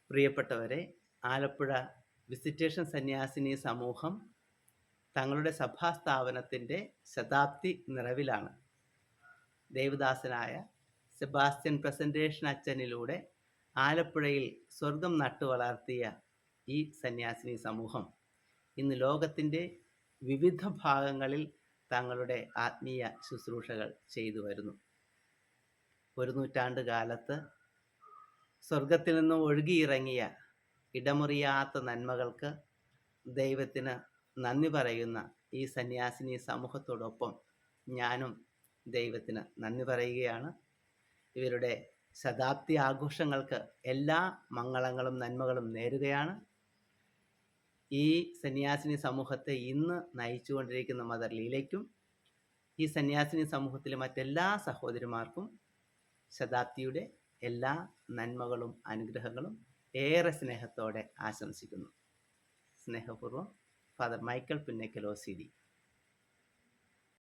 പ്രിയപ്പെട്ടവരെ, ആലപ്പുഴ വിസിറ്റേഷൻ സന്യാസിനി സമൂഹം തങ്ങളുടെ സഭാസ്ഥാപനത്തിൻ്റെ ശതാബ്ദി നിറവിലാണ്. ദേവദാസനായ സെബാസ്റ്റ്യൻ പ്രസൻറ്റേഷൻ അച്ഛനിലൂടെ ആലപ്പുഴയിൽ സ്വർഗം നട്ടുവളർത്തിയ ഈ സന്യാസിനി സമൂഹം ഇന്ന് ലോകത്തിൻ്റെ വിവിധ ഭാഗങ്ങളിൽ തങ്ങളുടെ ആത്മീയ ശുശ്രൂഷകൾ ചെയ്തു വരുന്നു. ഒരു നൂറ്റാണ്ട് കാലത്ത് സ്വർഗത്തിൽ നിന്നും ഒഴുകിയിറങ്ങിയ ഇടമുറിയാത്ത നന്മകൾക്ക് ദൈവത്തിന് നന്ദി പറയുന്ന ഈ സന്യാസിനി സമൂഹത്തോടൊപ്പം ഞാനും ദൈവത്തിന് നന്ദി പറയുകയാണ്. ഇവരുടെ ശതാബ്ദി ആഘോഷങ്ങൾക്ക് എല്ലാ മംഗളങ്ങളും നന്മകളും നേരുകയാണ്. ഈ സന്യാസിനി സമൂഹത്തെ ഇന്ന് നയിച്ചുകൊണ്ടിരിക്കുന്ന മദർ ലീലയ്ക്കും ഈ സന്യാസിനി സമൂഹത്തിലെ മറ്റെല്ലാ സഹോദരിമാർക്കും ശതാബ്ദിയുടെ എല്ലാ നന്മകളും അനുഗ്രഹങ്ങളും ഏറെ സ്നേഹത്തോടെ ആശംസിക്കുന്നു. സ്നേഹപൂർവ്വം ഫാദർ മൈക്കൽ പുന്നക്കൽ OCD.